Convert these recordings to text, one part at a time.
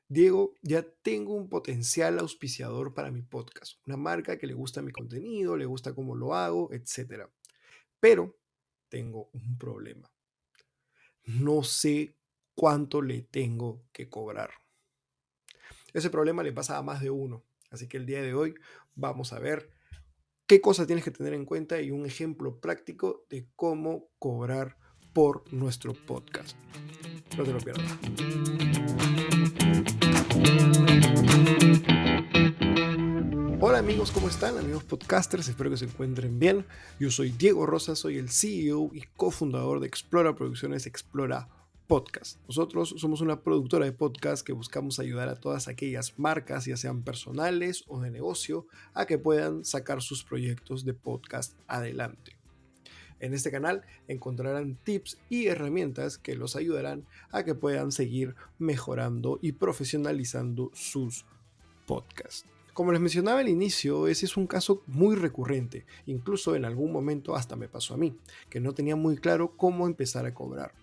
Diego, ya tengo un potencial auspiciador para mi podcast, una marca que le gusta mi contenido, le gusta cómo lo hago, etcétera. Pero tengo un problema. No sé cuánto le tengo que cobrar. Ese problema le pasa a más de uno. Así que el día de hoy vamos a ver qué cosas tienes que tener en cuenta y un ejemplo práctico de cómo cobrar por nuestro podcast. No te lo pierdas. Hola amigos, ¿cómo están? Amigos podcasters, espero que se encuentren bien. Yo soy Diego Rosas, soy el CEO y cofundador de Explora Producciones Explora Podcast. Nosotros somos una productora de podcast que buscamos ayudar a todas aquellas marcas, ya sean personales o de negocio, a que puedan sacar sus proyectos de podcast adelante. En este canal encontrarán tips y herramientas que los ayudarán a que puedan seguir mejorando y profesionalizando sus podcasts. Como les mencionaba al inicio, ese es un caso muy recurrente. Incluso en algún momento hasta me pasó a mí, que no tenía muy claro cómo empezar a cobrar,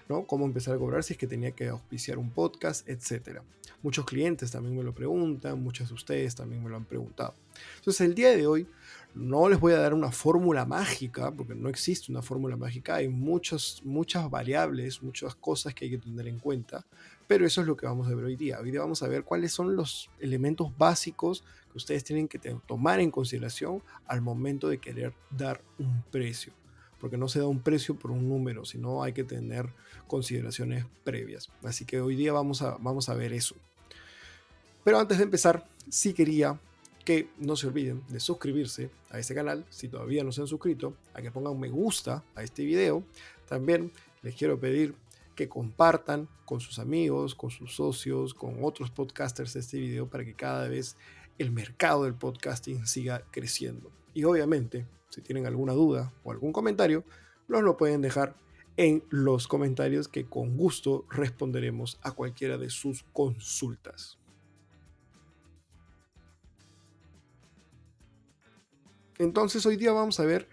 ¿no? Cómo empezar a cobrar si es que tenía que auspiciar un podcast, etcétera. Muchos clientes también me lo preguntan, muchos de ustedes también me lo han preguntado. Entonces el día de hoy no les voy a dar una fórmula mágica, porque no existe una fórmula mágica, hay muchas variables, muchas cosas que hay que tener en cuenta, pero eso es lo que vamos a ver hoy día. Hoy día vamos a ver cuáles son los elementos básicos que ustedes tienen que tomar en consideración al momento de querer dar un precio, porque no se da un precio por un número, sino hay que tener consideraciones previas. Así que hoy día vamos a ver eso. Pero antes de empezar, sí quería que no se olviden de suscribirse a este canal si todavía no se han suscrito, a que pongan me gusta a este video. También les quiero pedir que compartan con sus amigos, con sus socios, con otros podcasters este video para que cada vez el mercado del podcasting siga creciendo. Y obviamente, si tienen alguna duda o algún comentario, nos lo pueden dejar en los comentarios que con gusto responderemos a cualquiera de sus consultas. Entonces hoy día vamos a ver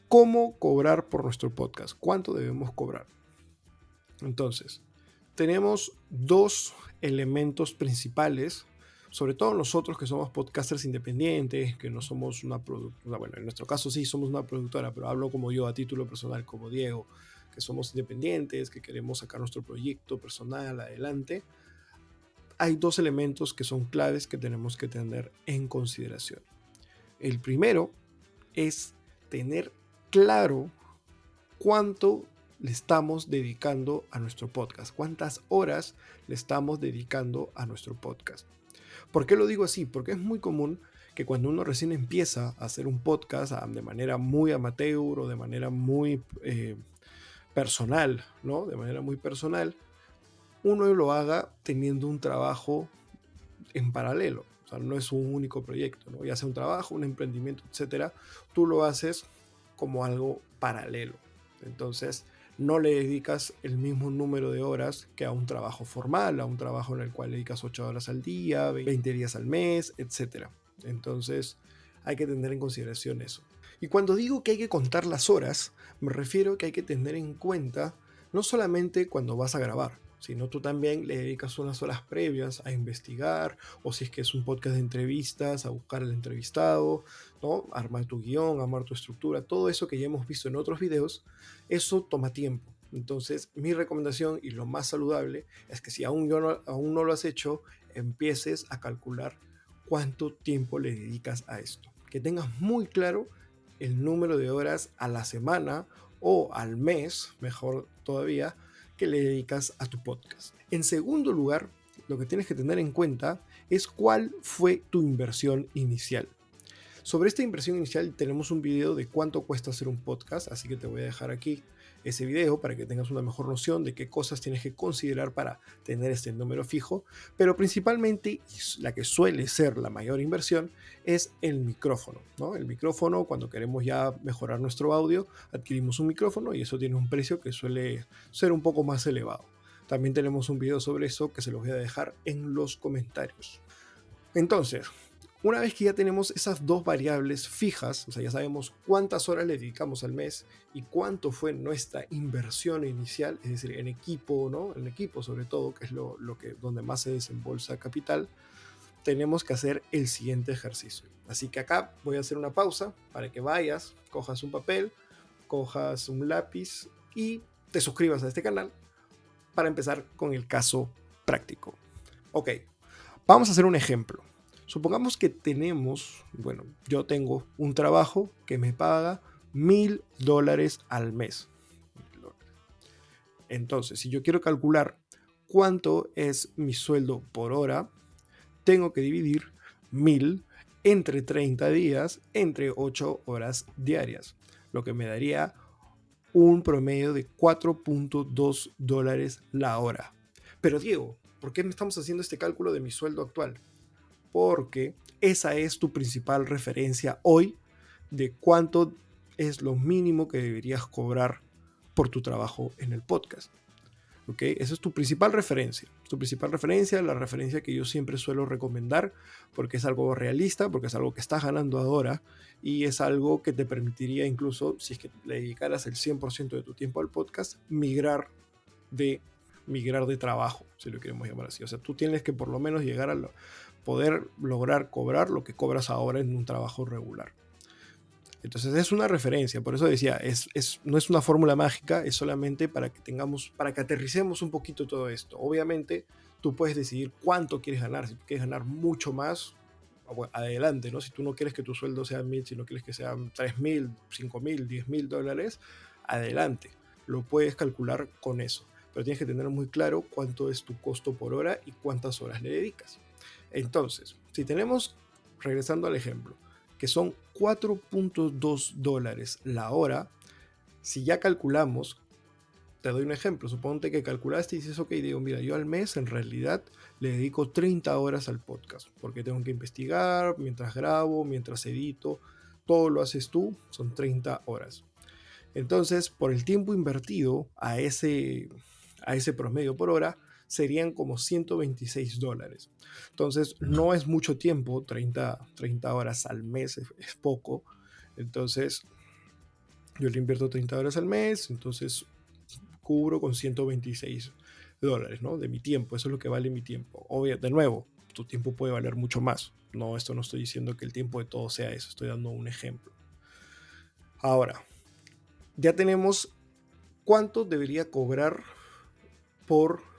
cómo cobrar por nuestro podcast, cuánto debemos cobrar. Entonces, tenemos dos elementos principales, sobre todo nosotros que somos podcasters independientes, que no somos una productora, bueno, en nuestro caso sí somos una productora, pero hablo como yo a título personal, como Diego, que somos independientes, que queremos sacar nuestro proyecto personal adelante. Hay dos elementos que son claves que tenemos que tener en consideración. El primero es tener claro cuánto le estamos dedicando a nuestro podcast, cuántas horas le estamos dedicando a nuestro podcast. ¿Por qué lo digo así? Porque es muy común que cuando uno recién empieza a hacer un podcast de manera muy amateur o de manera muy personal, ¿no? De manera muy personal, uno lo haga teniendo un trabajo en paralelo. O sea, no es un único proyecto, ¿no? Ya sea un trabajo, un emprendimiento, etcétera, tú lo haces como algo paralelo. Entonces, no le dedicas el mismo número de horas que a un trabajo formal, a un trabajo en el cual le dedicas 8 horas al día, 20 días al mes, etcétera. Entonces, hay que tener en consideración eso. Y cuando digo que hay que contar las horas, me refiero que hay que tener en cuenta no solamente cuando vas a grabar, sino tú también le dedicas unas horas previas a investigar, o si es que es un podcast de entrevistas, a buscar al entrevistado, ¿no? Armar tu guión, armar tu estructura, todo eso que ya hemos visto en otros videos, eso toma tiempo. Entonces, mi recomendación y lo más saludable es que si aún no lo has hecho, empieces a calcular cuánto tiempo le dedicas a esto. Que tengas muy claro el número de horas a la semana o al mes, mejor todavía, que le dedicas a tu podcast. En segundo lugar, lo que tienes que tener en cuenta es cuál fue tu inversión inicial. Sobre esta inversión inicial tenemos un video de cuánto cuesta hacer un podcast, así que te voy a dejar aquí ese video para que tengas una mejor noción de qué cosas tienes que considerar para tener este número fijo, pero principalmente la que suele ser la mayor inversión es el micrófono, ¿no? El micrófono, cuando queremos ya mejorar nuestro audio, adquirimos un micrófono y eso tiene un precio que suele ser un poco más elevado. También tenemos un video sobre eso que se los voy a dejar en los comentarios. Entonces, Una vez que ya tenemos esas dos variables fijas, o sea, ya sabemos cuántas horas le dedicamos al mes y cuánto fue nuestra inversión inicial, es decir, en equipo, ¿no? En equipo sobre todo, que es donde más se desembolsa capital, tenemos que hacer el siguiente ejercicio. Así que acá voy a hacer una pausa para que vayas, cojas un papel, cojas un lápiz y te suscribas a este canal para empezar con el caso práctico. Ok, vamos a hacer un ejemplo. Supongamos que yo tengo un trabajo que me paga $1,000 al mes. Entonces, si yo quiero calcular cuánto es mi sueldo por hora, tengo que dividir 1,000 entre 30 días, entre 8 horas diarias, lo que me daría un promedio de $4.2 la hora. Pero Diego, ¿por qué me estamos haciendo este cálculo de mi sueldo actual? Porque esa es tu principal referencia hoy de cuánto es lo mínimo que deberías cobrar por tu trabajo en el podcast. ¿Ok? Esa es tu principal referencia. Tu principal referencia, la referencia que yo siempre suelo recomendar, porque es algo realista, porque es algo que estás ganando ahora y es algo que te permitiría incluso, si es que le dedicaras el 100% de tu tiempo al podcast, migrar de trabajo, si lo queremos llamar así. O sea, tú tienes que por lo menos llegar a poder lograr cobrar lo que cobras ahora en un trabajo regular. Entonces es una referencia, por eso decía, no es una fórmula mágica, es solamente para que aterricemos un poquito todo esto. Obviamente tú puedes decidir cuánto quieres ganar, si quieres ganar mucho más, adelante, ¿no? Si tú no quieres que tu sueldo sea 1,000, si no quieres que sean 3,000, 5,000, $10,000, adelante, lo puedes calcular con eso, pero tienes que tener muy claro cuánto es tu costo por hora y cuántas horas le dedicas. Entonces, si tenemos, regresando al ejemplo, que son $4.2 la hora, si ya calculamos, te doy un ejemplo, suponte que calculaste y dices, ok, digo, mira, yo al mes en realidad le dedico 30 horas al podcast, porque tengo que investigar, mientras grabo, mientras edito, todo lo haces tú, son 30 horas. Entonces, por el tiempo invertido a ese promedio por hora, serían como $126. Entonces, no es mucho tiempo, 30 horas al mes es poco. Entonces, yo le invierto 30 horas al mes, entonces cubro con $126, ¿no? De mi tiempo, eso es lo que vale mi tiempo. De nuevo, tu tiempo puede valer mucho más. No, esto no estoy diciendo que el tiempo de todo sea eso, estoy dando un ejemplo. Ahora, ya tenemos cuánto debería cobrar por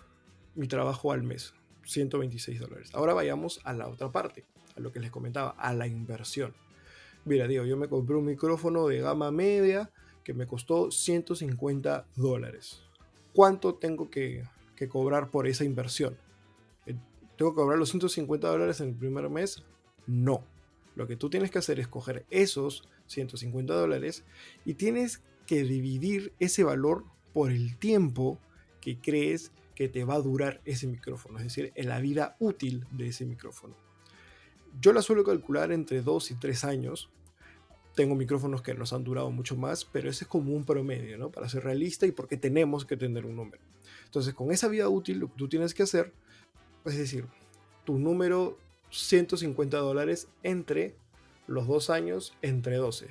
mi trabajo al mes, $126. Ahora vayamos a la otra parte, a lo que les comentaba, a la inversión. Mira, digo, yo me compré un micrófono de gama media que me costó $150. ¿Cuánto tengo que cobrar por esa inversión? ¿Tengo que cobrar los $150 en el primer mes? No. Lo que tú tienes que hacer es coger esos $150 y tienes que dividir ese valor por el tiempo que crees que te va a durar ese micrófono, es decir, en la vida útil de ese micrófono. Yo la suelo calcular entre 2 y 3 años. Tengo micrófonos que nos han durado mucho más, pero ese es como un promedio, ¿no? Para ser realista y porque tenemos que tener un número. Entonces, con esa vida útil, lo que tú tienes que hacer, es decir, tu número $150 entre los 2 años, entre 12,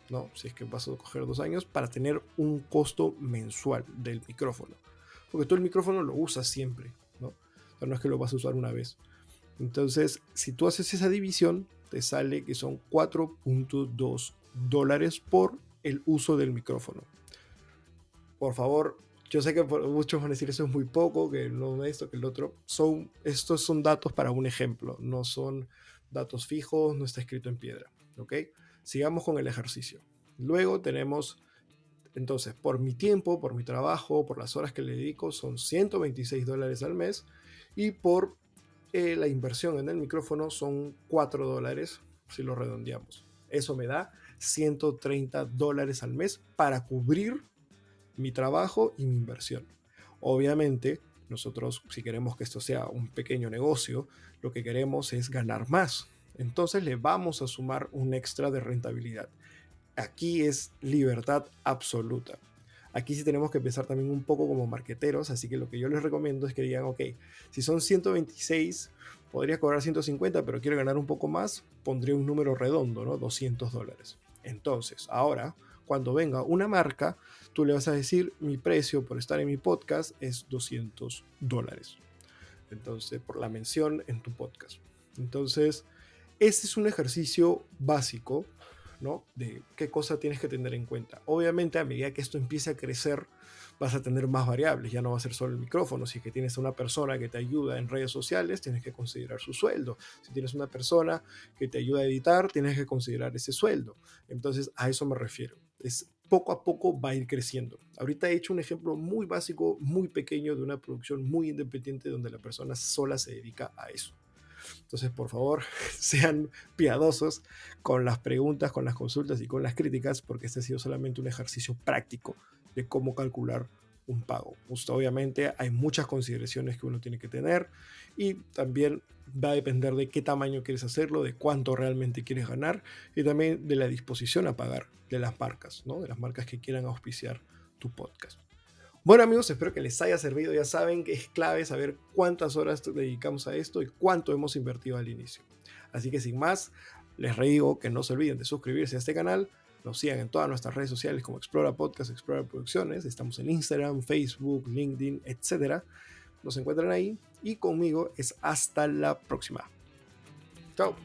¿no? Si es que vas a coger 2 años para tener un costo mensual del micrófono. Porque tú el micrófono lo usas siempre, ¿no? O sea, no es que lo vas a usar una vez. Entonces, si tú haces esa división, te sale que son $4.2 por el uso del micrófono. Por favor, yo sé que muchos van a decir eso es muy poco, que no esto, que el otro. Estos son datos para un ejemplo, no son datos fijos, no está escrito en piedra. ¿Ok? Sigamos con el ejercicio. Luego tenemos, entonces, por mi tiempo, por mi trabajo, por las horas que le dedico, son $126 al mes. Y por la inversión en el micrófono son $4, si lo redondeamos. Eso me da $130 al mes para cubrir mi trabajo y mi inversión. Obviamente, nosotros, si queremos que esto sea un pequeño negocio, lo que queremos es ganar más. Entonces le vamos a sumar un extra de rentabilidad. Aquí es libertad absoluta. Aquí sí tenemos que pensar también un poco como marqueteros, así que lo que yo les recomiendo es que digan, ok, si son 126 podría cobrar 150, pero quiero ganar un poco más, pondría un número redondo, ¿no? $200. Entonces, ahora, cuando venga una marca, tú le vas a decir, mi precio por estar en mi podcast es $200. Entonces, por la mención en tu podcast. Entonces, este es un ejercicio básico, ¿no? De qué cosa tienes que tener en cuenta. Obviamente, a medida que esto empiece a crecer, vas a tener más variables. Ya no va a ser solo el micrófono. Si es que tienes una persona que te ayuda en redes sociales, tienes que considerar su sueldo. Si tienes una persona que te ayuda a editar, tienes que considerar ese sueldo. Entonces, a eso me refiero. Es poco a poco va a ir creciendo. Ahorita he hecho un ejemplo muy básico, muy pequeño de una producción muy independiente donde la persona sola se dedica a eso. Entonces, por favor, sean piadosos con las preguntas, con las consultas y con las críticas, porque este ha sido solamente un ejercicio práctico de cómo calcular un pago. Pues, obviamente hay muchas consideraciones que uno tiene que tener y también va a depender de qué tamaño quieres hacerlo, de cuánto realmente quieres ganar y también de la disposición a pagar de las marcas, ¿no? De las marcas que quieran auspiciar tu podcast. Bueno amigos, espero que les haya servido. Ya saben que es clave saber cuántas horas dedicamos a esto y cuánto hemos invertido al inicio. Así que sin más, les redigo que no se olviden de suscribirse a este canal. Nos sigan en todas nuestras redes sociales como Explora Podcast, Explora Producciones. Estamos en Instagram, Facebook, LinkedIn, etc. Nos encuentran ahí y conmigo es hasta la próxima. Chao.